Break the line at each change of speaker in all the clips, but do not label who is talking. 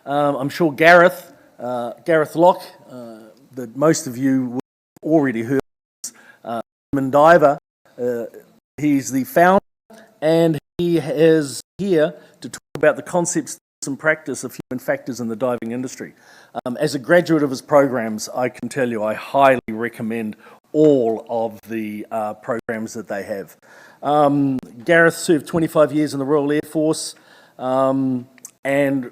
I'm sure Gareth Lock, that most of you will have already heard, German diver. He's the founder, and he is here to talk about the concepts and practice of human factors in the diving industry. As a graduate of his programs, I can tell you I highly recommend all of the programs that they have. Gareth served 25 years in the Royal Air Force, and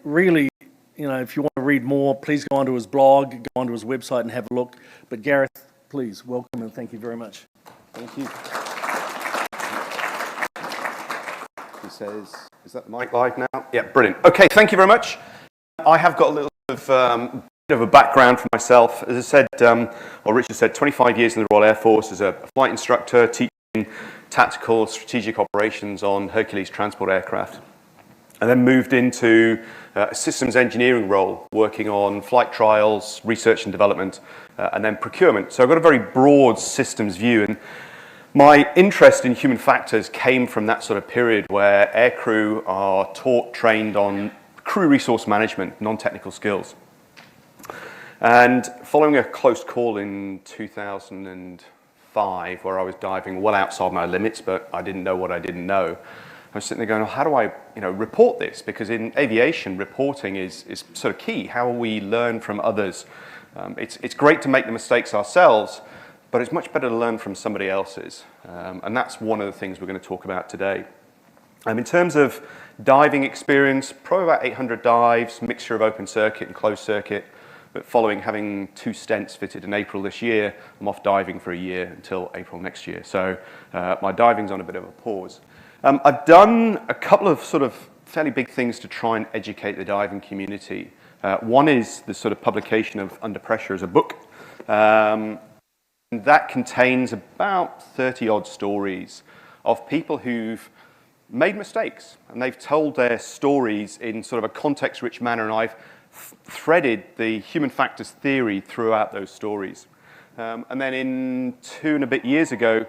really, you know, if you want to read more, please go onto his blog, go onto his website and have a look. But Gareth, please, welcome and thank you very much.
Thank you. He says, is that the mic live now? Yeah, brilliant. Okay, thank you very much. I have got a little bit of a background for myself. As I said, or Richard said, 25 years in the Royal Air Force as a flight instructor, teaching tactical strategic operations on Hercules transport aircraft. And then moved into a systems engineering role, working on flight trials, research and development, and then procurement. So I've got a very broad systems view, and my interest in human factors came from that sort of period where aircrew are taught, trained on crew resource management, non-technical skills. And following a close call in 2005, where I was diving well outside my limits, but I didn't know what I didn't know, I was sitting there going, well, how do I, report this? Because in aviation, reporting is sort of key. How we learn from others. It's great to make the mistakes ourselves, but it's much better to learn from somebody else's. And that's one of the things we're going to talk about today. In terms of diving experience, probably about 800 dives, mixture of open circuit and closed circuit. But following having 2 stents fitted in April this year, I'm off diving for a year until April next year. So my diving's on a bit of a pause. I've done a couple of sort of fairly big things to try and educate the diving community. One is the sort of publication of Under Pressure as a book. That contains about 30-odd stories of people who've made mistakes, and they've told their stories in sort of a context-rich manner, and I've threaded the human factors theory throughout those stories. And then 2 and a bit years ago,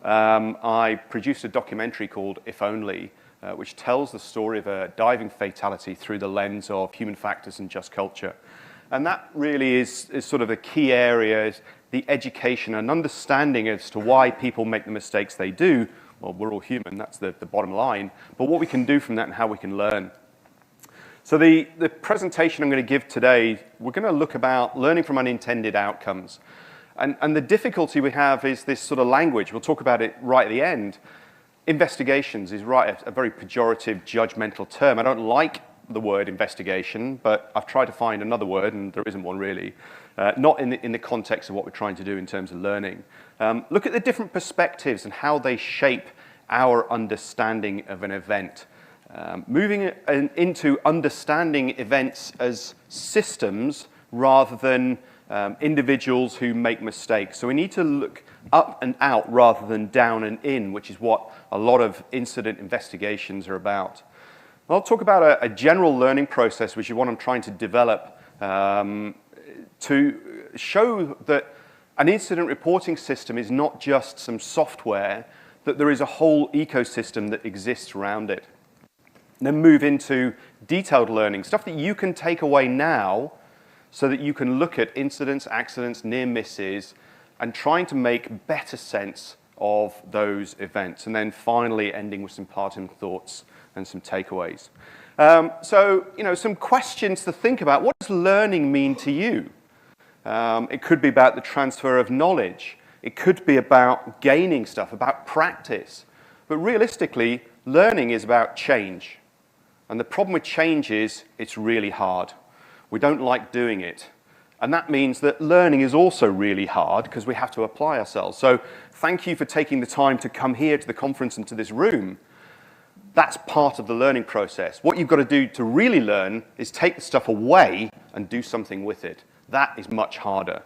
I produced a documentary called If Only, which tells the story of a diving fatality through the lens of human factors and just culture. And that really is sort of the key area, is the education and understanding as to why people make the mistakes they do. Well, we're all human, that's the bottom line, but what we can do from that and how we can learn. So the presentation I'm going to give today, we're going to look about learning from unintended outcomes. And the difficulty we have is this sort of language. We'll talk about it right at the end. Investigations is a very pejorative, judgmental term. I don't like the word investigation, but I've tried to find another word, and there isn't one really. Not in the context of what we're trying to do in terms of learning. Look at the different perspectives and how they shape our understanding of an event. Moving into understanding events as systems rather than individuals who make mistakes. So we need to look up and out rather than down and in, which is what a lot of incident investigations are about. I'll talk about a general learning process, which is what I'm trying to develop to show that an incident reporting system is not just some software, that there is a whole ecosystem that exists around it. And then move into detailed learning, stuff that you can take away now so that you can look at incidents, accidents, near misses, and trying to make better sense of those events. And then finally ending with some parting thoughts and some takeaways. So, some questions to think about. What does learning mean to you? It could be about the transfer of knowledge. It could be about gaining stuff, about practice. But realistically, learning is about change. And the problem with change is it's really hard. We don't like doing it. And that means that learning is also really hard because we have to apply ourselves. So thank you for taking the time to come here to the conference and to this room. That's part of the learning process. What you've got to do to really learn is take the stuff away and do something with it. That is much harder.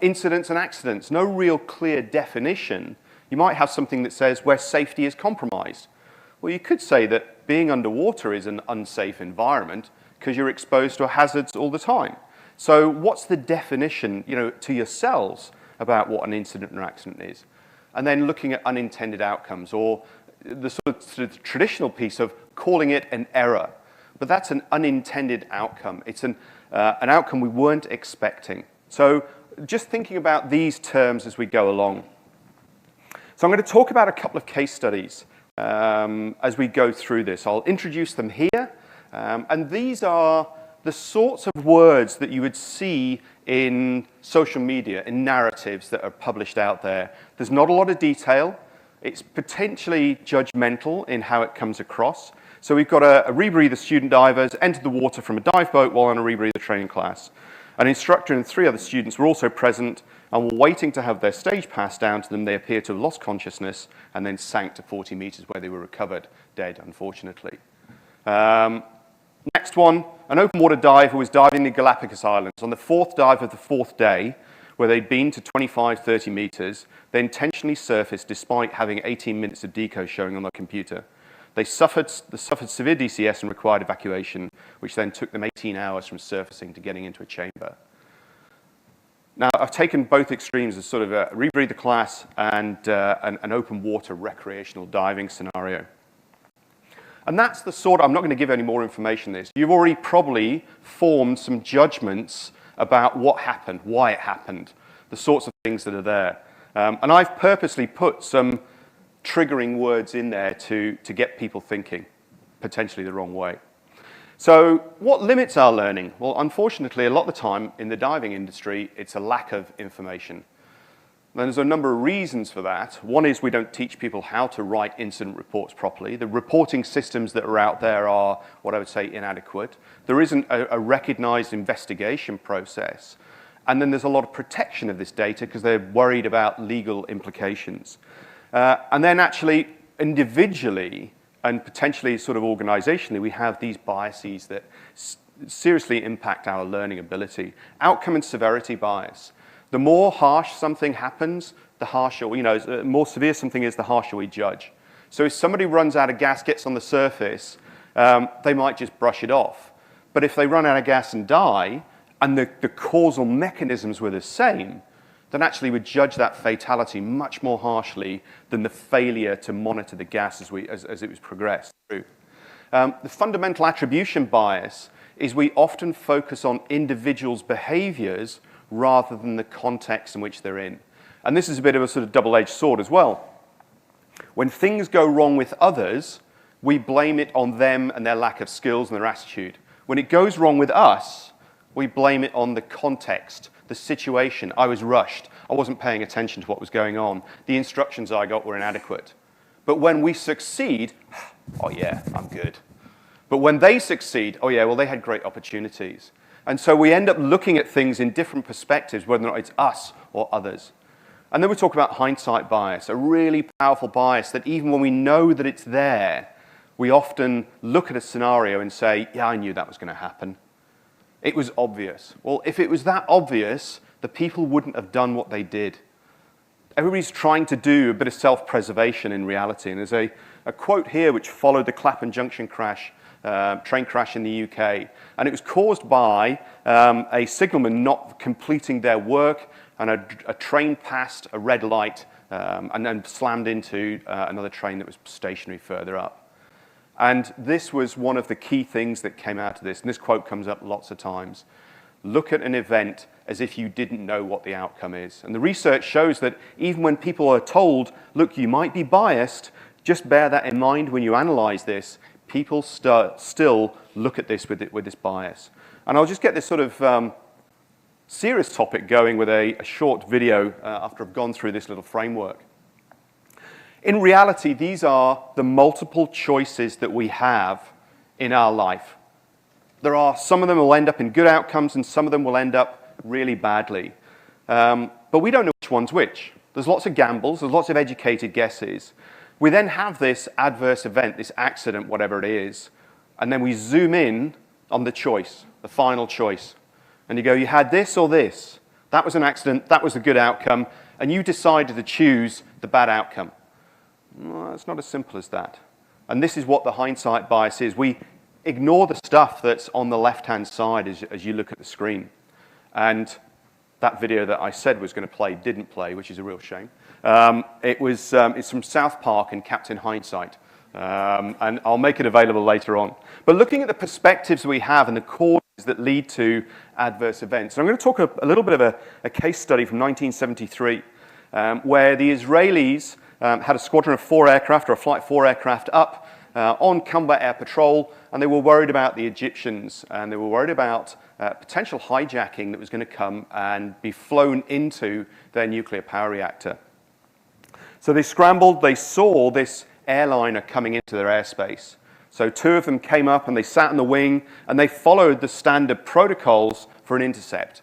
Incidents and accidents, no real clear definition. You might have something that says where safety is compromised. Well, you could say that being underwater is an unsafe environment because you're exposed to hazards all the time. So what's the definition, to yourselves about what an incident or accident is? And then looking at unintended outcomes, or the sort of traditional piece of calling it an error. but that's an unintended outcome. It's an outcome we weren't expecting. So just thinking about these terms as we go along. So I'm going to talk about a couple of case studies as we go through this. I'll introduce them here, and these are the sorts of words that you would see in social media, in narratives that are published out there. There's not a lot of detail. It's potentially judgmental in how it comes across. So we've got a rebreather student divers entered the water from a dive boat while on a rebreather training class. An instructor and 3 other students were also present and were waiting to have their stage passed down to them. They appear to have lost consciousness and then sank to 40 meters where they were recovered, dead, unfortunately. Next one, an open water diver was diving the Galapagos Islands. On the 4th dive of the 4th day, where they'd been to 25, 30 meters, they intentionally surfaced despite having 18 minutes of deco showing on their computer. They suffered severe DCS and required evacuation, which then took them 18 hours from surfacing to getting into a chamber. Now, I've taken both extremes as sort of a rebreather class and an open water recreational diving scenario. And that's the sort, I'm not going to give any more information on this. You've already probably formed some judgments about what happened, why it happened, the sorts of things that are there. And I've purposely put some triggering words in there to get people thinking potentially the wrong way. So what limits our learning? Well, unfortunately, a lot of the time in the diving industry, it's a lack of information. And there's a number of reasons for that. One is we don't teach people how to write incident reports properly. The reporting systems that are out there are what I would say inadequate. There isn't a recognized investigation process. And then there's a lot of protection of this data because they're worried about legal implications. And then actually, individually and potentially sort of organizationally, we have these biases that seriously impact our learning ability. Outcome and severity bias. The more harsh something happens, the harsher, the more severe something is, the harsher we judge. So if somebody runs out of gas, gets on the surface, they might just brush it off. But if they run out of gas and die, and the causal mechanisms were the same, then actually we judge that fatality much more harshly than the failure to monitor the gas as it was progressed through. The fundamental attribution bias is we often focus on individuals' behaviors rather than the context in which they're in. And this is a bit of a sort of double-edged sword as well. When things go wrong with others, we blame it on them and their lack of skills and their attitude. When it goes wrong with us, we blame it on the context, the situation. I was rushed. I wasn't paying attention to what was going on. The instructions I got were inadequate. But when we succeed, oh yeah, I'm good. But when they succeed, oh yeah, well, they had great opportunities. And so we end up looking at things in different perspectives, whether or not it's us or others. And then we talk about hindsight bias, a really powerful bias that even when we know that it's there, we often look at a scenario and say, yeah, I knew that was going to happen. It was obvious. Well, if it was that obvious, the people wouldn't have done what they did. Everybody's trying to do a bit of self-preservation in reality. And there's a quote here which followed the Clapham Junction crash, train crash in the UK. And it was caused by a signalman not completing their work, and a train passed a red light and then slammed into another train that was stationary further up. And this was one of the key things that came out of this. And this quote comes up lots of times. Look at an event as if you didn't know what the outcome is. And the research shows that even when people are told, look, you might be biased, just bear that in mind when you analyze this, people still look at this with this bias. And I'll just get this sort of serious topic going with a short video after I've gone through this little framework. In reality, these are the multiple choices that we have in our life. Some of them will end up in good outcomes, and some of them will end up really badly. But we don't know which one's which. There's lots of gambles, there's lots of educated guesses. We then have this adverse event, this accident, whatever it is, and then we zoom in on the choice, the final choice. And you go, you had this or this. That was an accident, that was a good outcome, and you decided to choose the bad outcome. Well, it's not as simple as that. And this is what the hindsight bias is. We ignore the stuff that's on the left-hand side as you look at the screen. And that video that I said was going to play didn't play, which is a real shame. It's from South Park and Captain Hindsight. And I'll make it available later on. But looking at the perspectives we have and the causes that lead to adverse events. And I'm going to talk a little bit of a case study from 1973, where the Israelis had a squadron of 4 aircraft, or a flight 4 aircraft, up on combat air patrol, and they were worried about the Egyptians, and they were worried about potential hijacking that was going to come and be flown into their nuclear power reactor. So they scrambled, they saw this airliner coming into their airspace. So 2 of them came up and they sat in the wing and they followed the standard protocols for an intercept.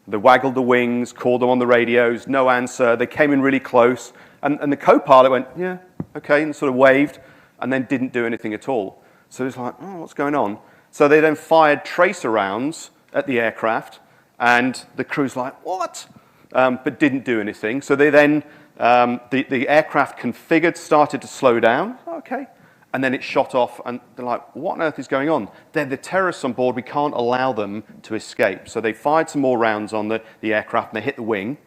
They waggled the wings, called them on the radios, no answer. They came in really close and the co-pilot went, yeah, okay, and sort of waved and then didn't do anything at all. So it's like, oh, what's going on? So they then fired tracer rounds at the aircraft and the crew's like, what? But didn't do anything. So they then the aircraft configured, started to slow down, okay, and then it shot off, and they're like, what on earth is going on? They're the terrorists on board, we can't allow them to escape. So they fired some more rounds on the aircraft, and they hit the wing,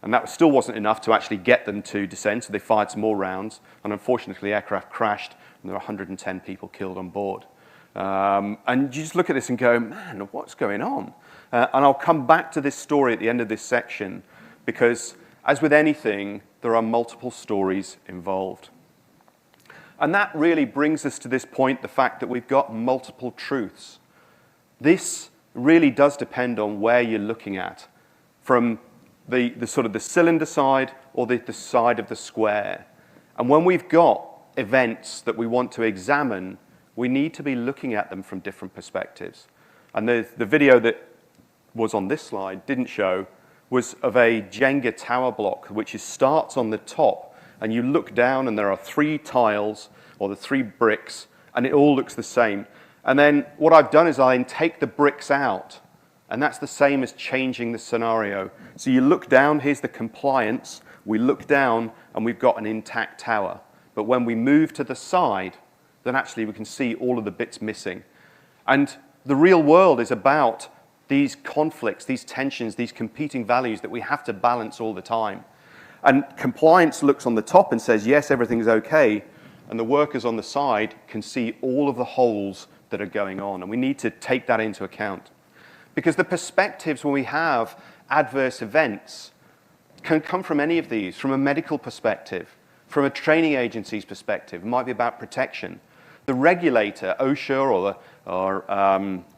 and that still wasn't enough to actually get them to descend, so they fired some more rounds, and unfortunately the aircraft crashed, and there were 110 people killed on board. And you just look at this and go, man, what's going on? And I'll come back to this story at the end of this section, because as with anything, there are multiple stories involved. And that really brings us to this point, the fact that we've got multiple truths. This really does depend on where you're looking at, from the sort of the cylinder side or the side of the square. And when we've got events that we want to examine, we need to be looking at them from different perspectives. And the video that was on this slide didn't show was of a Jenga tower block, which starts on the top, and you look down and there are 3 tiles, or the 3 bricks, and it all looks the same. And then what I've done is I then take the bricks out, and that's the same as changing the scenario. So you look down, here's the compliance, we look down, and we've got an intact tower. But when we move to the side, then actually we can see all of the bits missing. And the real world is about these conflicts, these tensions, these competing values that we have to balance all the time. And compliance looks on the top and says, yes, everything's okay, and the workers on the side can see all of the holes that are going on, and we need to take that into account. Because the perspectives when we have adverse events can come from any of these, from a medical perspective, from a training agency's perspective, it might be about protection. The regulator, OSHA or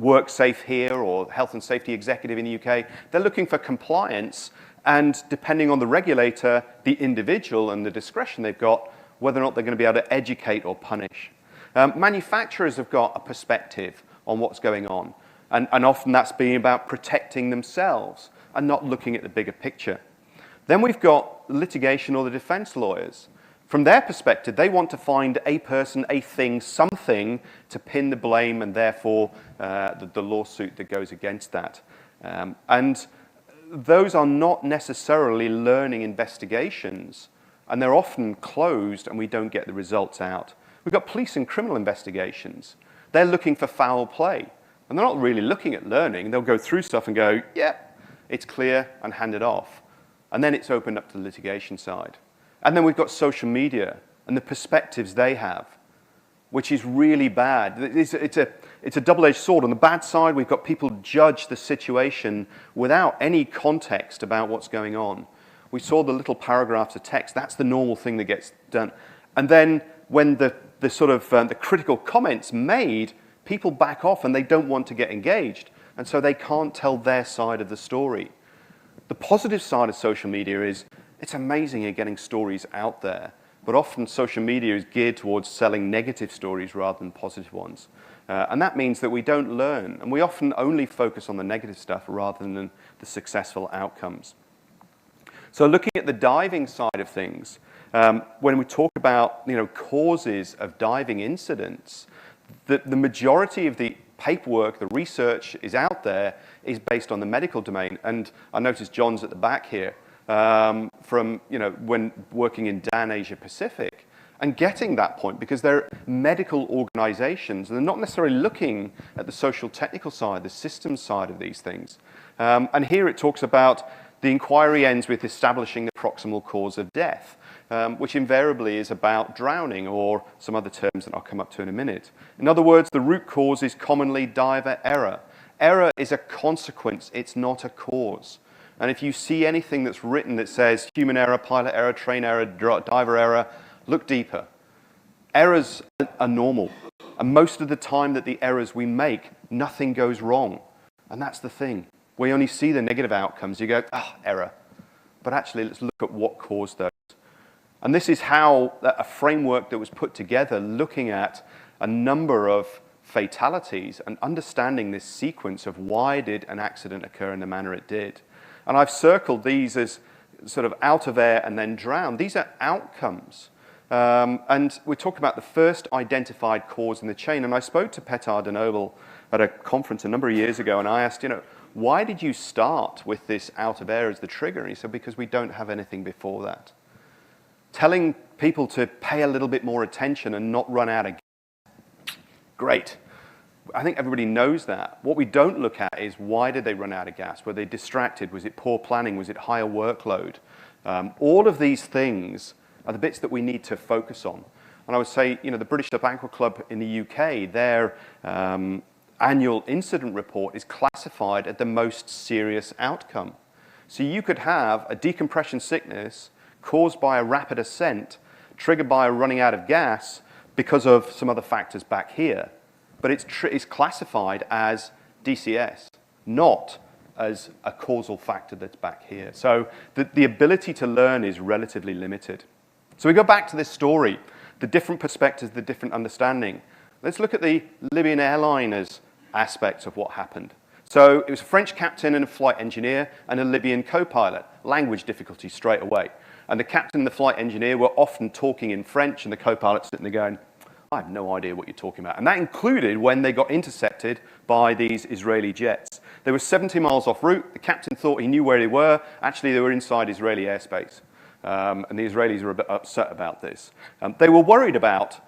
WorkSafe here or Health and Safety Executive in the UK, they're looking for compliance, and depending on the regulator, the individual and the discretion they've got, whether or not they're going to be able to educate or punish. Manufacturers have got a perspective on what's going on, and often that's being about protecting themselves and not looking at the bigger picture. Then we've got litigation or the defense lawyers. From their perspective, they want to find a person, a thing, something to pin the blame and therefore the lawsuit that goes against that. And those are not necessarily learning investigations, and they're often closed and we don't get the results out. We've got police and criminal investigations. They're looking for foul play, and they're not really looking at learning. They'll go through stuff and go, yeah, it's clear, and hand it off. And then it's opened up to the litigation side. And then we've got social media and the perspectives they have, which is really bad. It's a double-edged sword. On the bad side, we've got people judge the situation without any context about what's going on. We saw the little paragraphs of text. That's the normal thing that gets done. And then when the critical comments made, people back off and they don't want to get engaged. And so they can't tell their side of the story. The positive side of social media is it's amazing at getting stories out there, but often social media is geared towards selling negative stories rather than positive ones. And that means that we don't learn, and we often only focus on the negative stuff rather than the successful outcomes. So looking at the diving side of things, when we talk about causes of diving incidents, the majority of the paperwork, the research is out there, is based on the medical domain. And I noticed John's at the back here. From when working in Dan Asia Pacific, and getting that point because they're medical organizations and they're not necessarily looking at the social technical side, the systems side of these things. And here it talks about the inquiry ends with establishing the proximal cause of death. which invariably is about drowning or some other terms that I'll come up to in a minute. In other words, the root cause is commonly diver error. Error is a consequence, it's not a cause. And if you see anything that's written that says human error, pilot error, train error, diver error, look deeper. Errors are normal. And most of the time that the errors we make, nothing goes wrong. And that's the thing. We only see the negative outcomes. You go, error. But actually, let's look at what caused those. And this is how a framework that was put together looking at a number of fatalities and understanding this sequence of why did an accident occur in the manner it did. And I've circled these as sort of out of air and then drown. These are outcomes. And we're talking about the first identified cause in the chain. And I spoke to Petard and Noble at a conference a number of years ago, and I asked, why did you start with this out of air as the trigger? And he said, because we don't have anything before that. Telling people to pay a little bit more attention and not run out of gas. Great. I think everybody knows that. What we don't look at is why did they run out of gas? Were they distracted? Was it poor planning? Was it higher workload? All of these things are the bits that we need to focus on. And I would say, the British Tobacco Club in the UK, their annual incident report is classified at the most serious outcome. So you could have a decompression sickness caused by a rapid ascent, triggered by a running out of gas because of some other factors back here. But it's classified as DCS, not as a causal factor that's back here. So the ability to learn is relatively limited. So we go back to this story, the different perspectives, the different understanding. Let's look at the Libyan airliners aspects of what happened. So it was a French captain and a flight engineer and a Libyan co-pilot. Language difficulty straight away. And the captain and the flight engineer were often talking in French, and the co-pilot sitting there going, I have no idea what you're talking about. And that included when they got intercepted by these Israeli jets. They were 70 miles off route. The captain thought he knew where they were. Actually, they were inside Israeli airspace. And the Israelis were a bit upset about this. They were worried about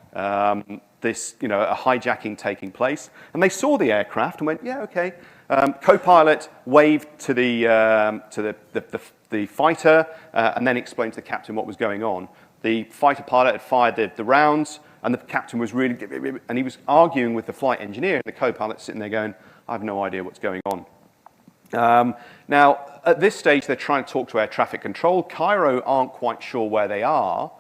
this, a hijacking taking place. And they saw the aircraft and went, yeah, okay. Co-pilot waved to the fighter and then explained to the captain what was going on. The fighter pilot had fired the rounds, and the captain was really, and he was arguing with the flight engineer, and the co-pilot sitting there going, I have no idea what's going on. Now, at this stage, they're trying to talk to air traffic control. Cairo aren't quite sure where they are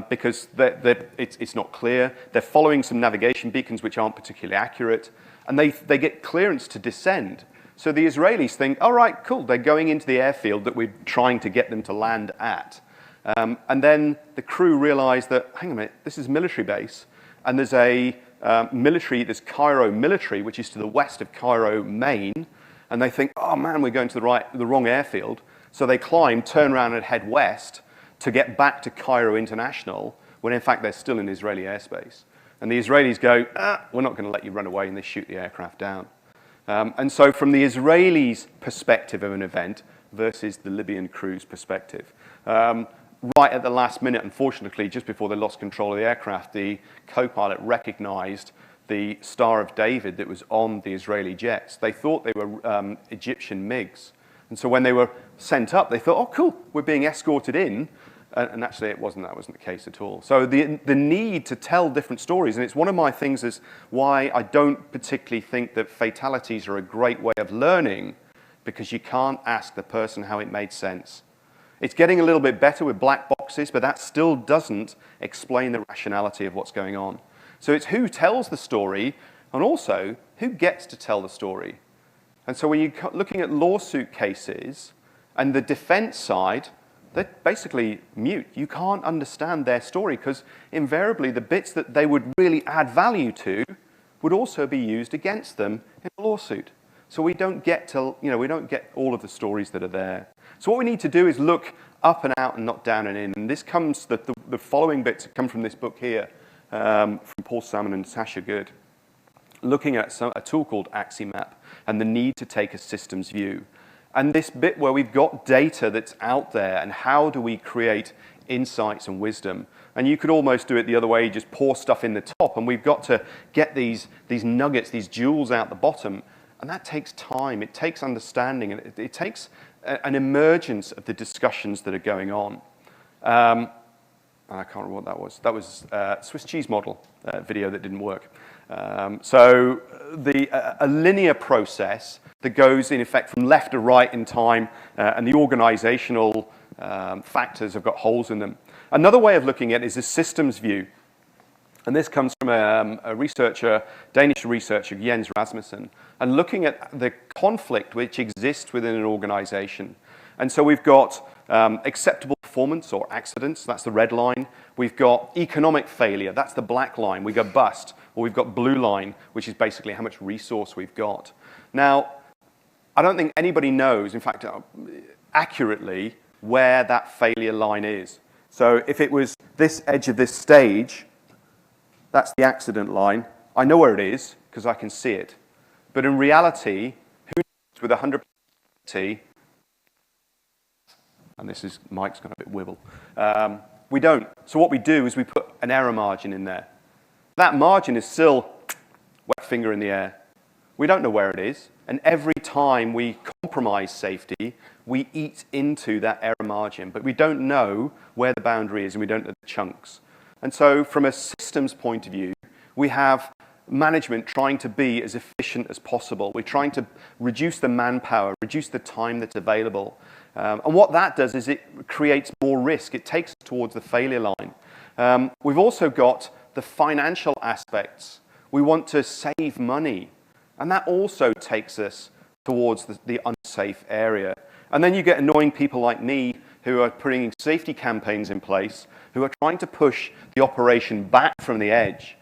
because it's not clear. They're following some navigation beacons which aren't particularly accurate, and they get clearance to descend. So the Israelis think, all right, cool, they're going into the airfield that we're trying to get them to land at. And then the crew realize that, hang on a minute, this is a military base, and there's a there's Cairo military, which is to the west of Cairo, Maine, and they think, oh man, we're going to the wrong airfield. So they climb, turn around and head west to get back to Cairo International, when in fact they're still in Israeli airspace. And the Israelis go, we're not going to let you run away, and they shoot the aircraft down. And so from the Israelis' perspective of an event versus the Libyan crew's perspective, right at the last minute, unfortunately, just before they lost control of the aircraft, the co-pilot recognized the Star of David that was on the Israeli jets. They thought they were Egyptian MiGs. And so when they were sent up, they thought, oh, cool, we're being escorted in. And actually, that wasn't the case at all. So the need to tell different stories, and it's one of my things is why I don't particularly think that fatalities are a great way of learning, because you can't ask the person how it made sense. It's getting a little bit better with black boxes, but that still doesn't explain the rationality of what's going on. So it's who tells the story, and also who gets to tell the story. And so when you're looking at lawsuit cases, and the defense side, they're basically mute. You can't understand their story, because invariably the bits that they would really add value to would also be used against them in a lawsuit. So we don't get all of the stories that are there. So what we need to do is look up and out and not down and in. And this comes, the following bits come from this book here, from Paul Salmon and Sasha Good, looking at a tool called AxiMap and the need to take a systems view. And this bit where we've got data that's out there, and how do we create insights and wisdom? And you could almost do it the other way, just pour stuff in the top, and we've got to get these nuggets, these jewels out the bottom. And that takes time, it takes understanding, and it takes an emergence of the discussions that are going on. I can't remember what that was. That was Swiss cheese model video that didn't work. So a linear process that goes, in effect, from left to right in time, and the organisational factors have got holes in them. Another way of looking at it is a systems view. And this comes from a researcher, Danish researcher, Jens Rasmussen, and looking at the conflict which exists within an organisation. And so we've got acceptable performance or accidents, that's the red line. We've got economic failure, that's the black line. We've got bust, or we've got blue line, which is basically how much resource we've got. Now, I don't think anybody knows, in fact, accurately, where that failure line is. So if it was this edge of this stage, that's the accident line. I know where it is, because I can see it. But in reality, who knows with 100% certainty, and this is, Mike's got a bit wibble, we don't. So what we do is we put an error margin in there. That margin is still wet finger in the air. We don't know where it is, and every time we compromise safety, we eat into that error margin, but we don't know where the boundary is, and we don't know the chunks. And so from a systems point of view, we have management trying to be as efficient as possible. We're trying to reduce the manpower, reduce the time that's available. And what that does is it creates more risk. It takes us towards the failure line. We've also got the financial aspects. We want to save money, and that also takes us towards the unsafe area. And then you get annoying people like me who are putting safety campaigns in place, who are trying to push the operation back from the edge.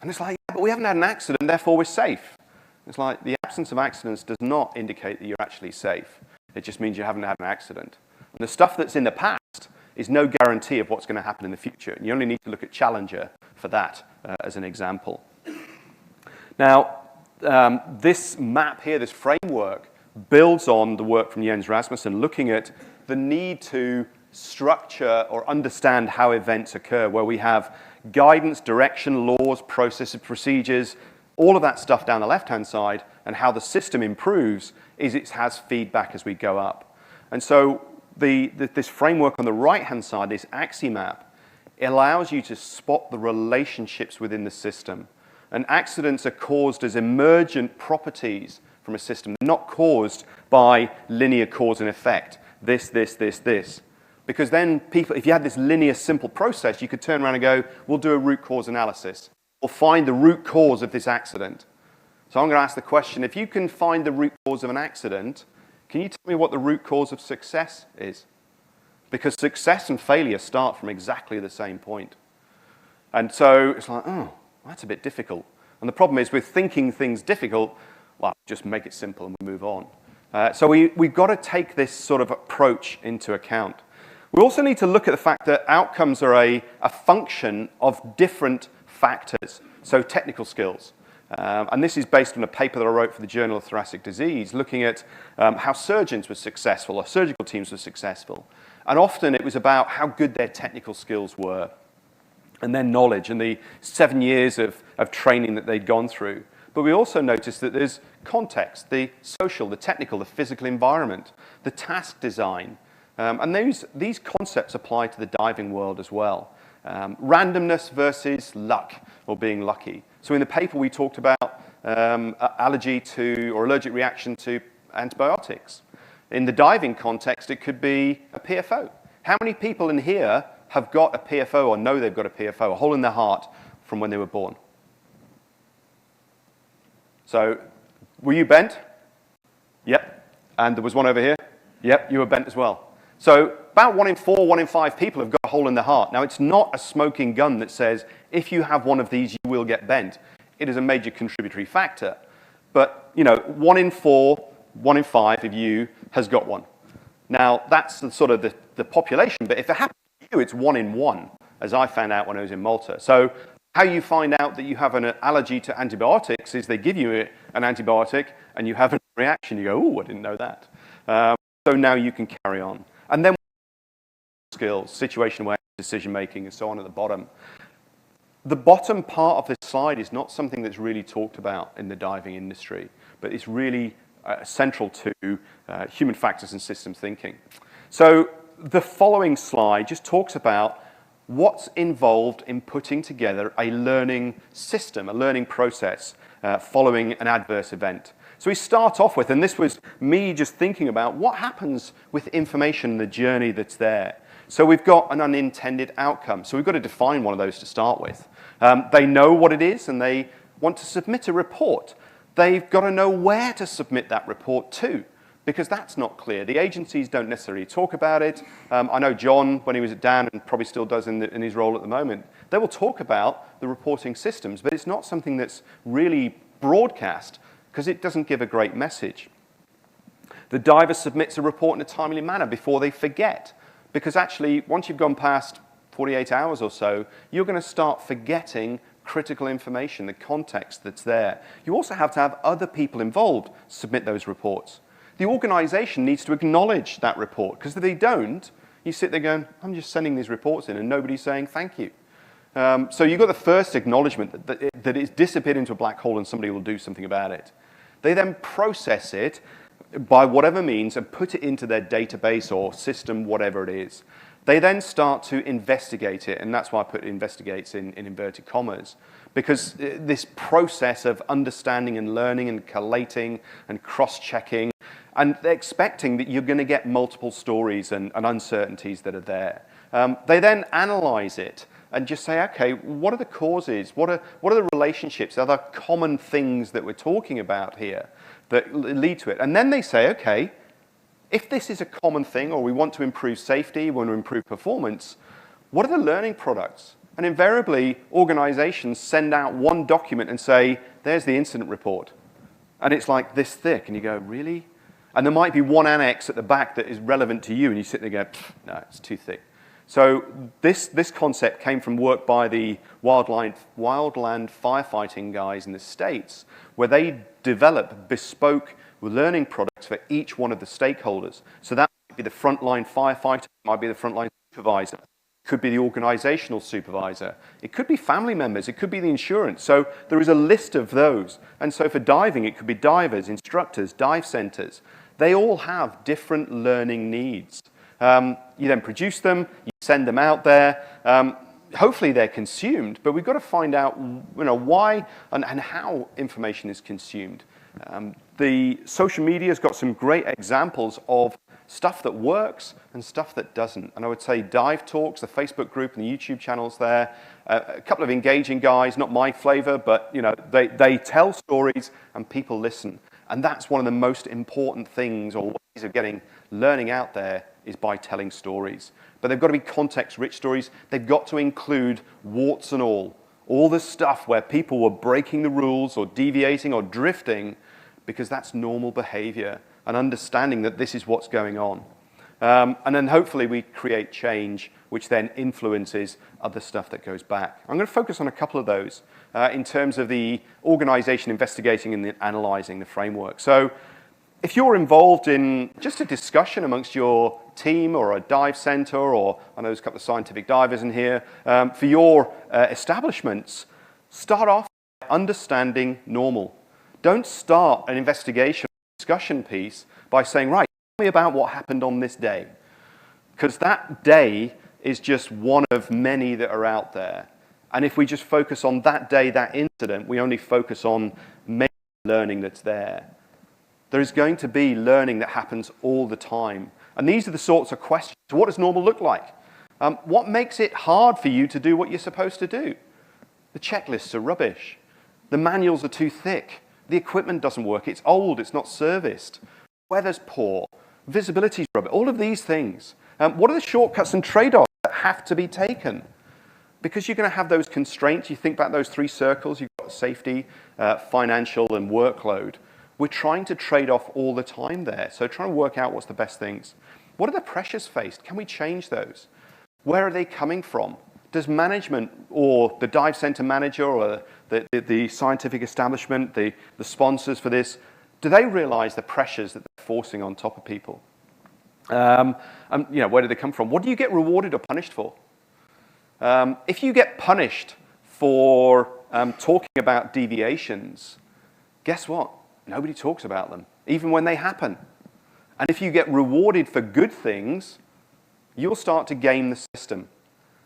And it's like, yeah, but we haven't had an accident, therefore we're safe. It's like the absence of accidents does not indicate that you're actually safe. It just means you haven't had an accident. And the stuff that's in the past is no guarantee of what's going to happen in the future. And you only need to look at Challenger for that as an example. Now, this map here, this framework, builds on the work from Jens Rasmussen, looking at the need to structure or understand how events occur, where we have guidance, direction, laws, processes, procedures, all of that stuff down the left-hand side, and how the system improves is it has feedback as we go up. And so this framework on the right-hand side, this axis map, allows you to spot the relationships within the system. And accidents are caused as emergent properties from a system. They're not caused by linear cause and effect. This, this, this, this. Because then people, if you had this linear simple process, you could turn around and go, we'll do a root cause analysis. We'll find the root cause of this accident. So I'm going to ask the question, if you can find the root cause of an accident, can you tell me what the root cause of success is? Because success and failure start from exactly the same point. And so it's like, oh, that's a bit difficult. And the problem is with thinking things difficult, well, just make it simple and we move on. So we've got to take this sort of approach into account. We also need to look at the fact that outcomes are a function of different factors. So technical skills. And this is based on a paper that I wrote for the Journal of Thoracic Disease, looking at how surgeons were successful, or surgical teams were successful. And often it was about how good their technical skills were, and their knowledge, and the 7 years of training that they'd gone through. But we also noticed that there's context, the social, the technical, the physical environment, the task design. And these concepts apply to the diving world as well. Randomness versus luck, or being lucky. So in the paper we talked about allergy to, or allergic reaction to antibiotics. In the diving context, it could be a PFO. How many people in here have got a PFO or know they've got a PFO, a hole in their heart, from when they were born? So, were you bent? Yep. And there was one over here? Yep, you were bent as well. So, about 1 in 4, 1 in 5 people have got a hole in their heart. Now, it's not a smoking gun that says, if you have one of these, you will get bent. It is a major contributory factor. But, 1 in 4, 1 in 5 of you has got one. Now, that's sort of the population, but if it happens to you, it's 1 in 1, as I found out when I was in Malta. So, how you find out that you have an allergy to antibiotics is they give you an antibiotic and you have a reaction. You go, oh, I didn't know that. So now you can carry on. And then skills, situation awareness, decision making, and so on at the bottom. The bottom part of this slide is not something that's really talked about in the diving industry, but it's really central to human factors and systems thinking. So the following slide just talks about what's involved in putting together a learning system, a learning process following an adverse event. So we start off with, and this was me just thinking about what happens with information, the journey that's there. So we've got an unintended outcome. So we've got to define one of those to start with. They know what it is and they want to submit a report. They've got to know where to submit that report to, because that's not clear. The agencies don't necessarily talk about it. I know John, when he was at Dan, and probably still does in his role at the moment, they will talk about the reporting systems, but it's not something that's really broadcast because it doesn't give a great message. The diver submits a report in a timely manner before they forget, because actually, once you've gone past 48 hours or so, you're going to start forgetting critical information, the context that's there. You also have to have other people involved submit those reports. The organisation needs to acknowledge that report, because if they don't, you sit there going, I'm just sending these reports in and nobody's saying thank you. So you've got the first acknowledgement that it's disappeared into a black hole and somebody will do something about it. They then process it by whatever means and put it into their database or system, whatever it is. They then start to investigate it, and that's why I put investigates in inverted commas, because this process of understanding and learning and collating and cross-checking and expecting that you're going to get multiple stories and uncertainties that are there. They then analyze it and just say, okay, what are the causes? What are the relationships? Are there common things that we're talking about here that lead to it? And then they say, okay, if this is a common thing, or we want to improve safety, we want to improve performance, what are the learning products? And invariably, organizations send out one document and say, there's the incident report. And it's like this thick, and you go, really? And there might be one annex at the back that is relevant to you, and you sit there and go, no, it's too thick. So this concept came from work by the wildland firefighting guys in the States, where they develop bespoke learning products for each one of the stakeholders. So that might be the frontline firefighter, it might be the frontline supervisor, it could be the organizational supervisor, it could be family members, it could be the insurance. So there is a list of those. And so for diving, it could be divers, instructors, dive centers. They all have different learning needs. You then produce them, you send them out there. Hopefully they're consumed, but we've got to find out why and how information is consumed. The social media has got some great examples of stuff that works and stuff that doesn't. And I would say Dive Talks, the Facebook group and the YouTube channels there, a couple of engaging guys, not my flavor, but they tell stories and people listen. And that's one of the most important things or ways of getting learning out there is by telling stories. But they've got to be context-rich stories. They've got to include warts and all the stuff where people were breaking the rules or deviating or drifting, because that's normal behavior, and understanding that this is what's going on. And then hopefully we create change, which then influences other stuff that goes back. I'm going to focus on a couple of those in terms of the organization investigating and analyzing the framework. So if you're involved in just a discussion amongst your team or a dive center, or I know there's a couple of scientific divers in here, for your establishments, start off by understanding normal. Don't start an investigation discussion piece by saying, right, tell me about what happened on this day. Because that day is just one of many that are out there. And if we just focus on that day, that incident, we only focus on maybe learning that's there. There is going to be learning that happens all the time. And these are the sorts of questions. What does normal look like? What makes it hard for you to do what you're supposed to do? The checklists are rubbish. The manuals are too thick. The equipment doesn't work. It's old. It's not serviced. Weather's poor. Visibility's rubbish. All of these things. What are the shortcuts and trade-offs that have to be taken? Because you're going to have those constraints. You think about those three circles. You've got safety, financial, and workload. We're trying to trade off all the time there. So trying to work out what's the best things. What are the pressures faced? Can we change those? Where are they coming from? Does management or the dive center manager or the scientific establishment, the sponsors for this, do they realize the pressures that they're forcing on top of people? Where do they come from? What do you get rewarded or punished for? If you get punished for talking about deviations, guess what? Nobody talks about them, even when they happen. And if you get rewarded for good things, you'll start to game the system.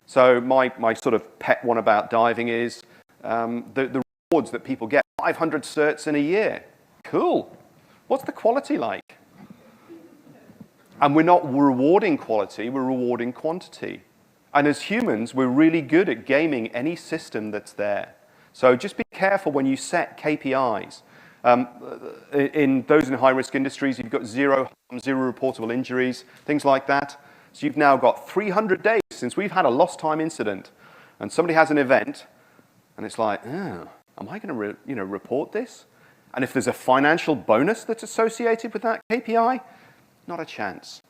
So my sort of pet one about diving is the rewards that people get. 500 certs in a year. Cool. What's the quality like? And we're not rewarding quality, we're rewarding quantity. And as humans, we're really good at gaming any system that's there. So just be careful when you set KPIs. In those in high-risk industries, you've got zero harm, zero reportable injuries, things like that. So you've now got 300 days since we've had a lost time incident, and somebody has an event, and it's like, oh, am I going to report this? And if there's a financial bonus that's associated with that KPI, not a chance.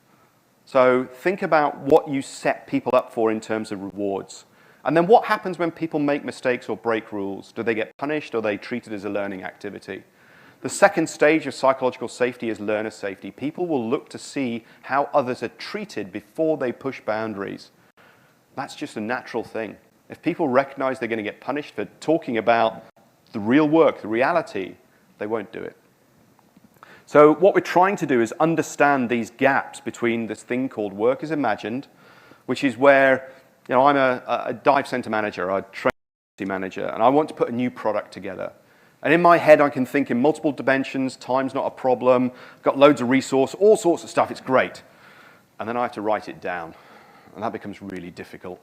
So think about what you set people up for in terms of rewards. And then what happens when people make mistakes or break rules? Do they get punished or are they treated as a learning activity? The second stage of psychological safety is learner safety. People will look to see how others are treated before they push boundaries. That's just a natural thing. If people recognize they're going to get punished for talking about the real work, the reality, they won't do it. So what we're trying to do is understand these gaps between this thing called work as imagined, which is where I'm a dive center manager, a training manager, and I want to put a new product together. And in my head, I can think in multiple dimensions. Time's not a problem. I've got loads of resource, all sorts of stuff. It's great. And then I have to write it down. And that becomes really difficult.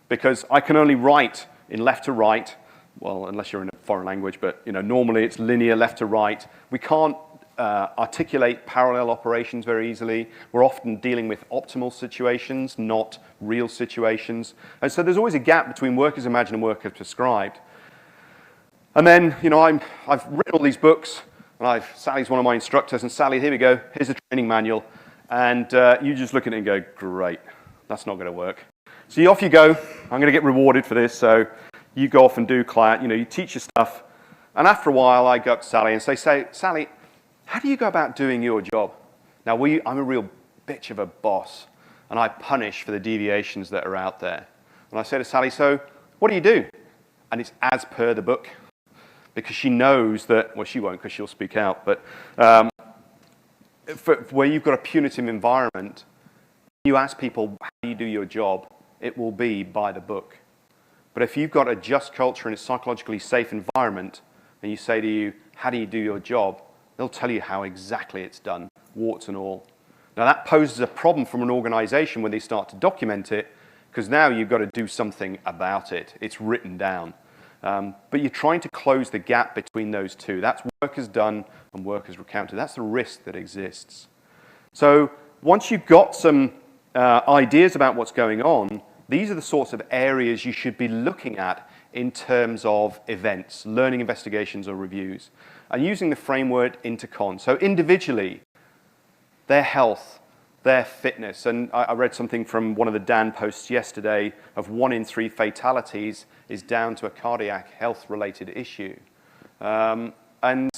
Because I can only write in left to right, well, unless you're in a foreign language, but normally it's linear left to right. We can't articulate parallel operations very easily. We're often dealing with optimal situations, not real situations. And so there's always a gap between work as imagined and work as prescribed. And then, I've written all these books, and Sally's one of my instructors, and Sally, here we go, here's a training manual. And you just look at it and go, great, that's not going to work. So off you go. I'm going to get rewarded for this. So you go off and do client, you teach your stuff. And after a while, I go up to Sally and say, Sally, how do you go about doing your job? Now, I'm a real bitch of a boss, and I punish for the deviations that are out there. And I say to Sally, so what do you do? And it's as per the book, because she knows that, well, she won't because she'll speak out, but where you've got a punitive environment, you ask people, how do you do your job? It will be by the book. But if you've got a just culture and a psychologically safe environment, and you say to you, how do you do your job? They'll tell you how exactly it's done, warts and all. Now that poses a problem from an organization when they start to document it, because now you've got to do something about it. It's written down. But you're trying to close the gap between those two. That's work as done and work as recounted. That's the risk that exists. So once you've got some ideas about what's going on, these are the sorts of areas you should be looking at in terms of events, learning investigations or reviews, and using the framework intercon. So individually, their health, their fitness, and I read something from one of the Dan posts yesterday of 1 in 3 fatalities is down to a cardiac health-related issue. And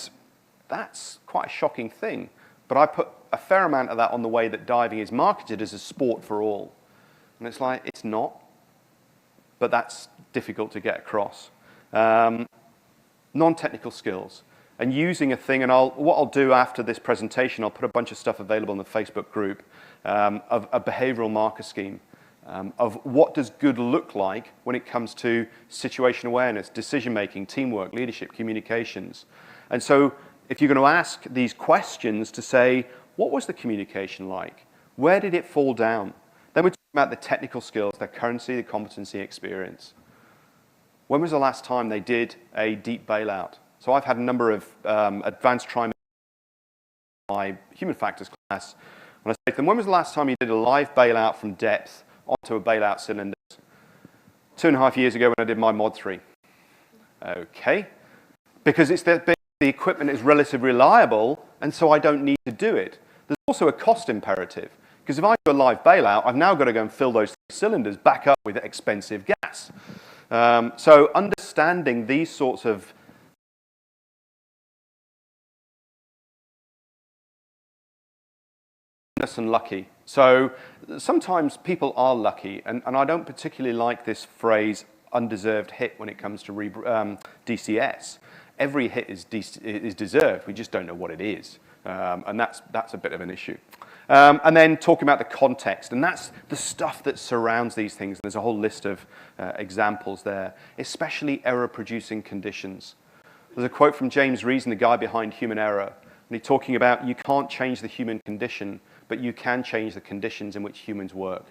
that's quite a shocking thing. But I put a fair amount of that on the way that diving is marketed as a sport for all. And it's like, it's not. But that's difficult to get across. Non-technical skills. And using a thing, and what I'll do after this presentation, I'll put a bunch of stuff available in the Facebook group of a behavioral marker scheme of what does good look like when it comes to situation awareness, decision-making, teamwork, leadership, communications. And so if you're going to ask these questions to say, what was the communication like? Where did it fall down? Then we're talking about the technical skills, their currency, the competency, experience. When was the last time they did a deep bailout? So I've had a number of advanced trimesters in my human factors class, and I say to them, when was the last time you did a live bailout from depth onto a bailout cylinder? 2.5 years ago when I did my Mod 3. Okay. Because the equipment is relatively reliable, and so I don't need to do it. There's also a cost imperative, because if I do a live bailout, I've now got to go and fill those cylinders back up with expensive gas. So understanding these sorts of and lucky. So sometimes people are lucky, and I don't particularly like this phrase undeserved hit when it comes to DCS. Every hit is deserved, we just don't know what it is, and that's a bit of an issue. And then talking about the context, and that's the stuff that surrounds these things. There's a whole list of examples there, especially error-producing conditions. There's a quote from James Reason, the guy behind Human Error, and he's talking about you can't change the human condition, but you can change the conditions in which humans work.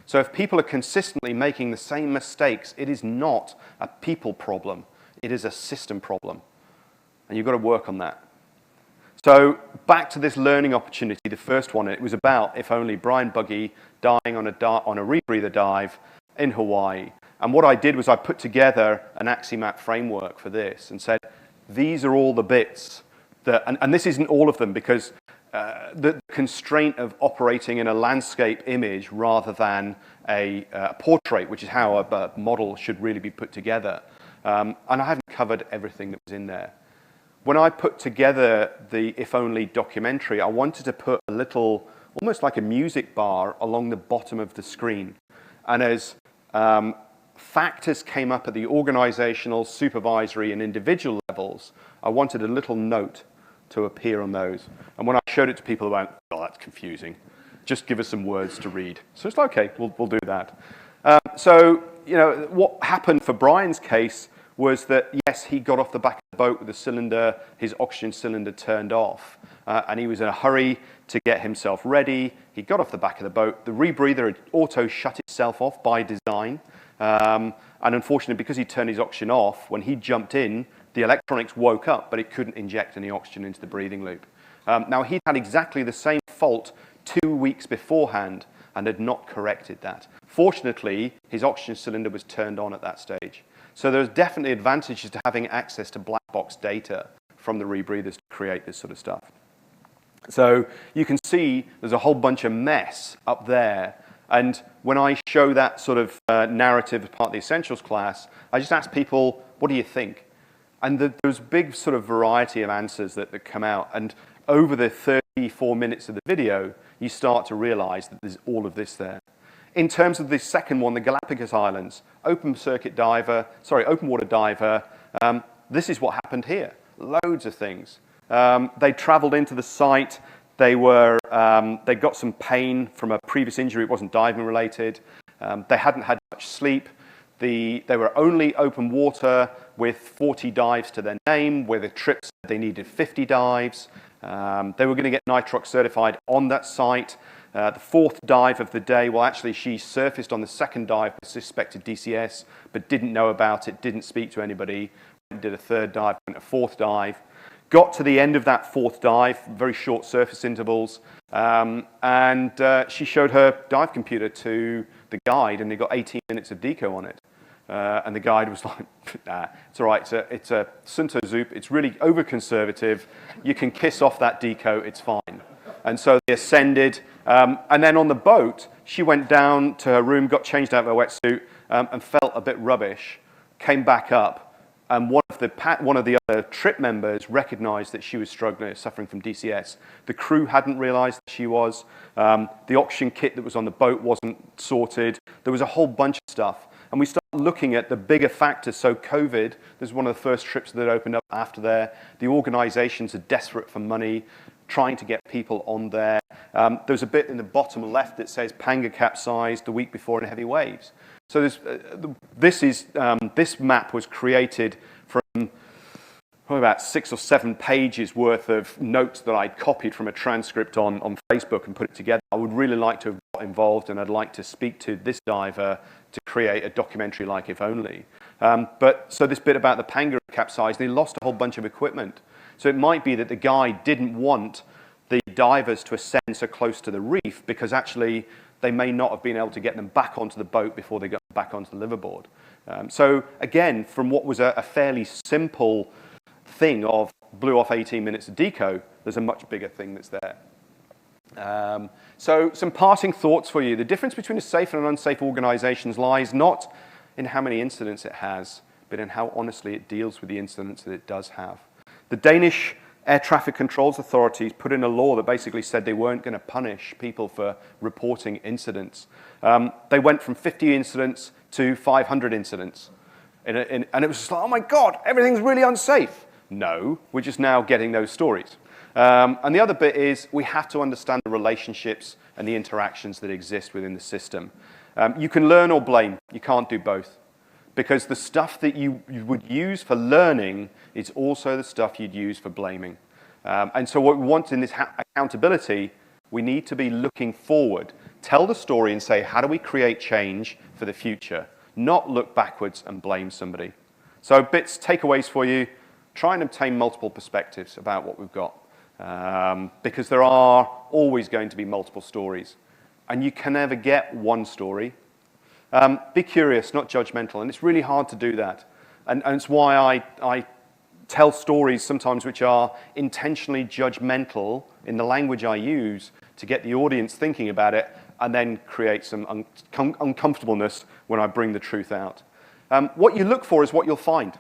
So if people are consistently making the same mistakes, it is not a people problem. It is a system problem. And you've got to work on that. So back to this learning opportunity, the first one, it was about, if only, Brian Buggy dying on a rebreather dive in Hawaii. And what I did was I put together an axiomat framework for this and said, these are all the bits that, and this isn't all of them because the constraint of operating in a landscape image rather than a portrait, which is how a model should really be put together. And I haven't covered everything that was in there. When I put together the If Only documentary, I wanted to put a little, almost like a music bar along the bottom of the screen. And as factors came up at the organizational, supervisory, and individual levels, I wanted a little note to appear on those. And when I showed it to people, they went, oh, that's confusing. Just give us some words to read. So it's like, okay, we'll do that. So, you know, what happened for Brian's case was that, yes, he got off the back of the boat with the cylinder, his oxygen cylinder turned off, and he was in a hurry to get himself ready. He got off the back of the boat. The rebreather had auto shut itself off by design, and unfortunately, because he turned his oxygen off, when he jumped in, the electronics woke up, but it couldn't inject any oxygen into the breathing loop. Now, he'd had exactly the same fault 2 weeks beforehand and had not corrected that. Fortunately, his oxygen cylinder was turned on at that stage. So there's definitely advantages to having access to black box data from the rebreathers to create this sort of stuff. So you can see there's a whole bunch of mess up there. And when I show that sort of narrative as part of the Essentials class, I just ask people, what do you think? And there's a big sort of variety of answers that come out. And over the 34 minutes of the video, you start to realize that there's all of this there. In terms of the second one, the Galapagos Islands, open water diver, this is what happened here. Loads of things. They traveled into the site. They got some pain from a previous injury. It wasn't diving related. They hadn't had much sleep. They were only open water with 40 dives to their name, where the trip said they needed 50 dives. They were going to get nitrox certified on that site. The fourth dive of the day, well, actually, she surfaced on the second dive with suspected DCS, but didn't know about it, didn't speak to anybody, did a third dive, went a fourth dive. Got to the end of that fourth dive, very short surface intervals, and she showed her dive computer to the guide, and they got 18 minutes of deco on it. And the guide was like, nah, it's all right, it's a Sunto Zoop, it's really over-conservative, you can kiss off that deco, it's fine. And so they ascended, and then on the boat, she went down to her room, got changed out of her wetsuit, and felt a bit rubbish, came back up, and one of the other trip members recognized that she was suffering from DCS. The crew hadn't realized that she was. The oxygen kit that was on the boat wasn't sorted. There was a whole bunch of stuff. And we started looking at the bigger factors. So COVID, this is one of the first trips that opened up after there. The organizations are desperate for money, trying to get people on there. There's a bit in the bottom left that says Panga capsized the week before in heavy waves. So this map was created from probably about 6 or 7 pages worth of notes that I'd copied from a transcript on Facebook and put it together. I would really like to have got involved, and I'd like to speak to this diver to create a documentary like If Only. So this bit about the Panga capsized, they lost a whole bunch of equipment. So it might be that the guy didn't want the divers to ascend so close to the reef because actually they may not have been able to get them back onto the boat before they got back onto the liveaboard. So again, from what was a fairly simple thing of blew off 18 minutes of deco, there's a much bigger thing that's there. So some parting thoughts for you. The difference between a safe and an unsafe organization lies not in how many incidents it has, but in how honestly it deals with the incidents that it does have. The Danish Air Traffic Controls Authorities put in a law that basically said they weren't going to punish people for reporting incidents. They went from 50 incidents to 500 incidents. And it was just like, oh my God, everything's really unsafe. No, we're just now getting those stories. And the other bit is we have to understand the relationships and the interactions that exist within the system. You can learn or blame. You can't do both. Because the stuff that you would use for learning is also the stuff you'd use for blaming. And so what we want in this accountability, we need to be looking forward. Tell the story and say, how do we create change for the future? Not look backwards and blame somebody. So takeaways for you, try and obtain multiple perspectives about what we've got. Because there are always going to be multiple stories. And you can never get one story. Be curious, not judgmental, and it's really hard to do that. And it's why I tell stories sometimes which are intentionally judgmental in the language I use to get the audience thinking about it and then create some uncomfortableness when I bring the truth out. What you look for is what you'll find.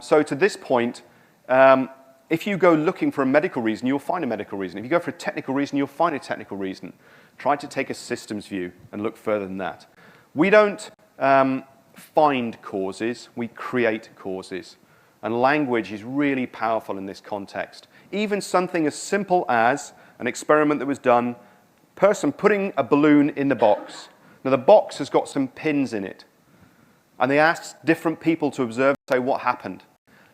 So to this point, if you go looking for a medical reason, you'll find a medical reason. If you go for a technical reason, you'll find a technical reason. Try to take a systems view and look further than that. We don't find causes, we create causes. And language is really powerful in this context. Even something as simple as an experiment that was done, person putting a balloon in the box. Now the box has got some pins in it. And they asked different people to observe and say what happened.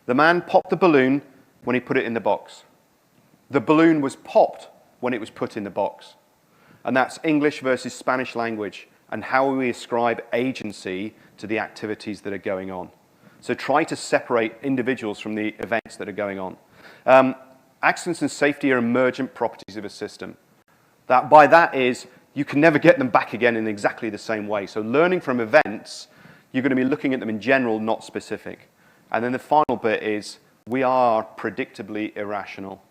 The man popped the balloon when he put it in the box. The balloon was popped when it was put in the box. And that's English versus Spanish language and how we ascribe agency to the activities that are going on. So try to separate individuals from the events that are going on. Accidents and safety are emergent properties of a system. By that is, you can never get them back again in exactly the same way. So learning from events, you're going to be looking at them in general, not specific. And then the final bit is, we are predictably irrational.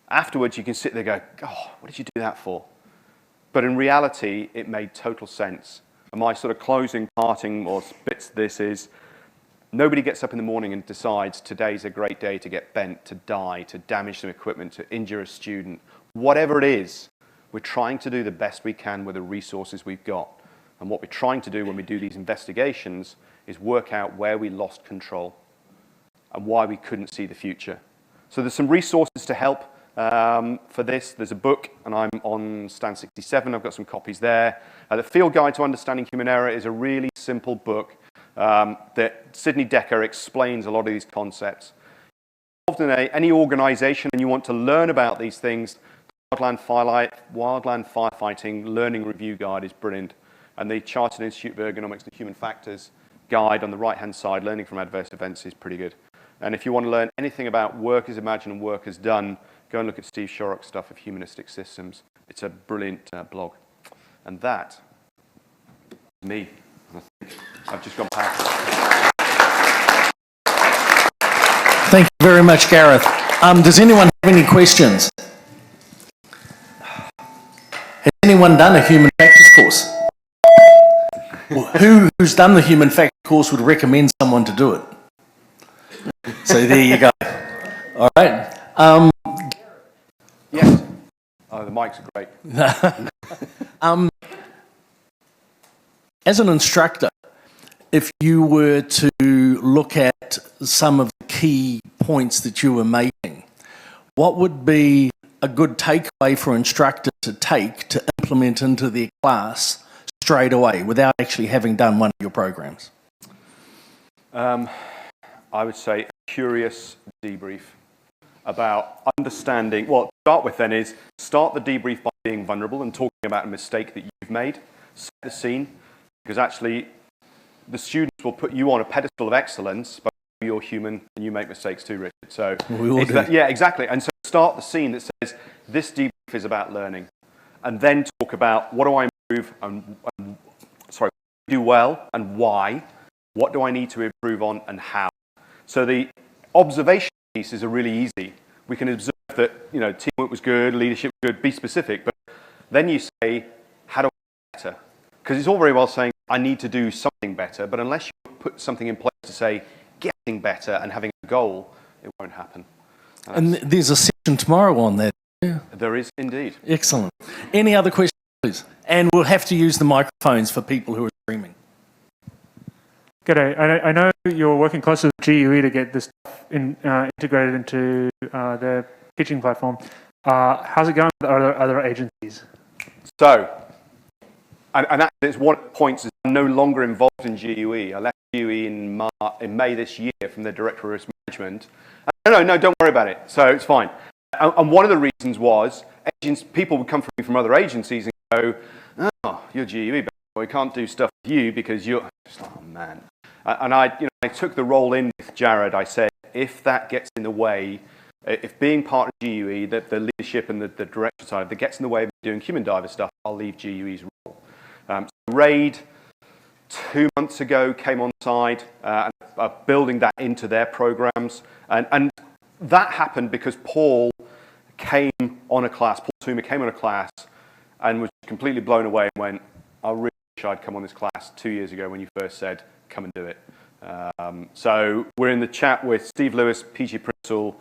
Afterwards, you can sit there and go, oh, what did you do that for? But in reality, it made total sense. And my sort of closing, parting, or bits of this is, nobody gets up in the morning and decides today's a great day to get bent, to die, to damage some equipment, to injure a student. Whatever it is, we're trying to do the best we can with the resources we've got. And what we're trying to do when we do these investigations is work out where we lost control and why we couldn't see the future. So there's some resources to help for this. There's a book, and I'm on stand 67. I've got some copies there. The Field Guide to Understanding Human Error is a really simple book that Sidney Decker explains a lot of these concepts. If you're involved in any organization and you want to learn about these things, Wildland Firefighting Learning Review Guide is brilliant. And the Chartered Institute of Ergonomics and Human Factors guide on the right-hand side, Learning from Adverse Events, is pretty good. And if you want to learn anything about work as imagined and work as done, go and look at Steve Shorrock's stuff of Humanistic Systems. It's a brilliant blog. And that is me. I think I've just gone past.
Thank you very much, Gareth. Does anyone have any questions? Has anyone done a human factors course? Who's done the human factors course would recommend someone to do it? So there you go. All right.
Yes. Oh, the mics are great.
As an instructor, if you were to look at some of the key points that you were making, what would be a good takeaway for instructors to take to implement into their class straight away without actually having done one of your programs?
I would say a curious debrief about understanding. Well, to start with then is start the debrief by being vulnerable and talking about a mistake that you've made. Set the scene, because actually the students will put you on a pedestal of excellence, but you're human and you make mistakes too, Richard. So
we all do.
Yeah, exactly. And so start the scene that says this debrief is about learning, and then talk about what do I improve and do well and why. What do I need to improve on and how? So the observation pieces are really easy. We can observe that, teamwork was good, leadership was good, be specific, but then you say, how do I do better? Because it's all very well saying, I need to do something better, but unless you put something in place to say, getting better and having a goal, it won't happen.
And there's a session tomorrow on that. Yeah.
There is indeed.
Excellent. Any other questions, please? And we'll have to use the microphones for people who are streaming.
G'day. I know you're working closely with GUE to get this stuff integrated into their teaching platform. How's it going with other agencies?
So, and that is one of the points, is I'm no longer involved in GUE. I left GUE in May this year from the Director of Risk Management. No, don't worry about it. So it's fine. And one of the reasons was people would come from me from other agencies and go, oh, you're GUE, but we can't do stuff with you because you're, oh man. And I took the role in with Jared. I said, if that gets in the way, if being part of GUE, the leadership and the direction side, that gets in the way of doing human diver stuff, I'll leave GUE's role. So RAID, 2 months ago, came on side, and building that into their programs. And that happened because Paul came on a class, Paul Toomer came on a class, and was completely blown away and went, I really wish I'd come on this class 2 years ago when you first said, come and do it. So we're in the chat with Steve Lewis, PG Princeall,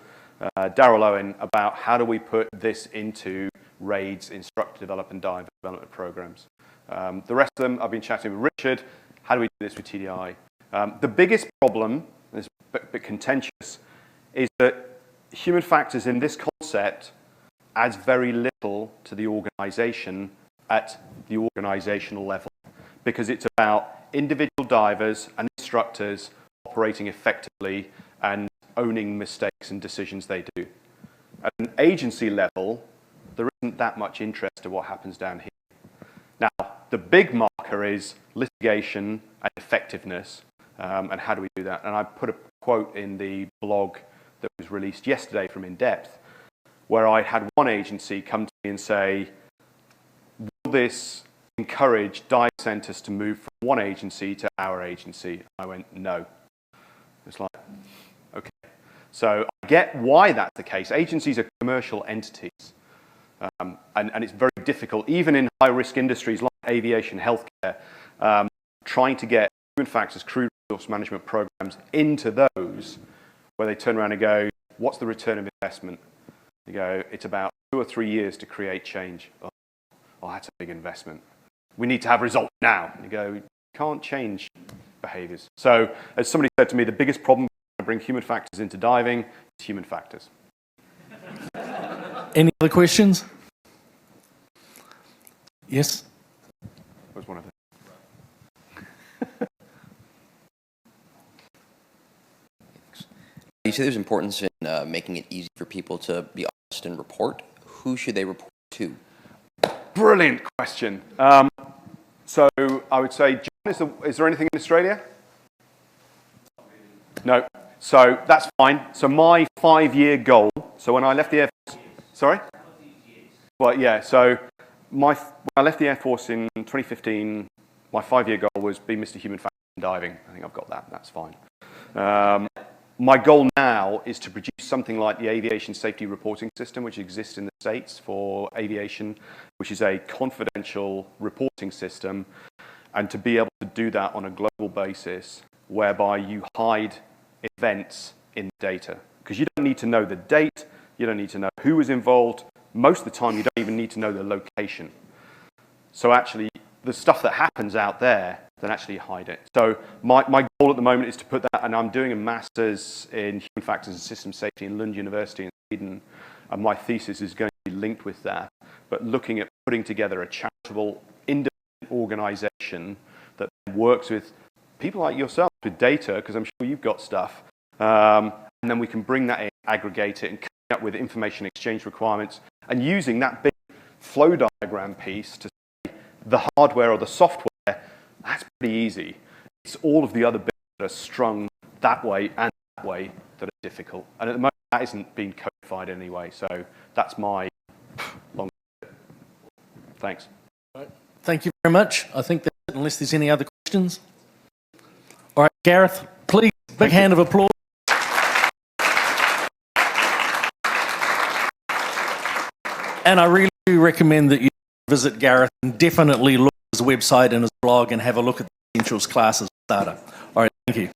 Daryl Owen, about how do we put this into RAID's instructor development and diver development programs. The rest of them, I've been chatting with Richard. How do we do this with TDI? The biggest problem, and it's a bit contentious, is that human factors in this concept adds very little to the organisation at the organisational level, because it's about individual divers and instructors operating effectively and owning mistakes and decisions they do. At an agency level, there isn't that much interest in what happens down here. Now, the big marker is litigation and effectiveness, and how do we do that? And I put a quote in the blog that was released yesterday from In Depth, where I had one agency come to me and say, will this encourage dive centres to move from one agency to our agency? I went, no. It's like, okay. So I get why that's the case. Agencies are commercial entities. And it's very difficult, even in high-risk industries like aviation, healthcare, trying to get human factors, crew resource management programs into those where they turn around and go, what's the return of investment? You go, it's about 2 or 3 years to create change. Oh, that's a big investment. We need to have results now. And you go, you can't change behaviours. So, as somebody said to me, the biggest problem to bring human factors into diving is human factors.
Any other questions? Yes?
That was one of them.
You say there's importance in making it easy for people to be honest and report. Who should they report to?
Brilliant question. So I would say, John, is there anything in Australia? No. So that's fine. So my 5-year goal, so when I left the Air Force, sorry? Well, yeah, so when I left the Air Force in 2015, my 5-year goal was be Mr. Human Factors in diving. I think I've got that. That's fine. My goal now is to produce something like the aviation safety reporting system, which exists in the States for aviation, which is a confidential reporting system, and to be able to do that on a global basis, whereby you hide events in the data. Because you don't need to know the date, you don't need to know who was involved. Most of the time, you don't even need to know the location. So actually, the stuff that happens out there, then actually hide it. So my goal at the moment is to put that, and I'm doing a master's in human factors and system safety in Lund University in Sweden, and my thesis is going to be linked with that, but looking at putting together a charitable, independent organisation that works with people like yourself with data, because I'm sure you've got stuff, and then we can bring that in, aggregate it, and come up with information exchange requirements, and using that big flow diagram piece to say the hardware or the software. That's pretty easy. It's all of the other bits that are strung that way and that way that are difficult. And at the moment, that isn't being codified anyway. So that's my long. Thanks.
Right. Thank you very much. I think that's it, unless there's any other questions. All right, Gareth, please, big hand of applause. And I really do recommend that you visit Gareth and definitely look at his website and his blog and have a look at the Essentials classes starter. All right, thank you.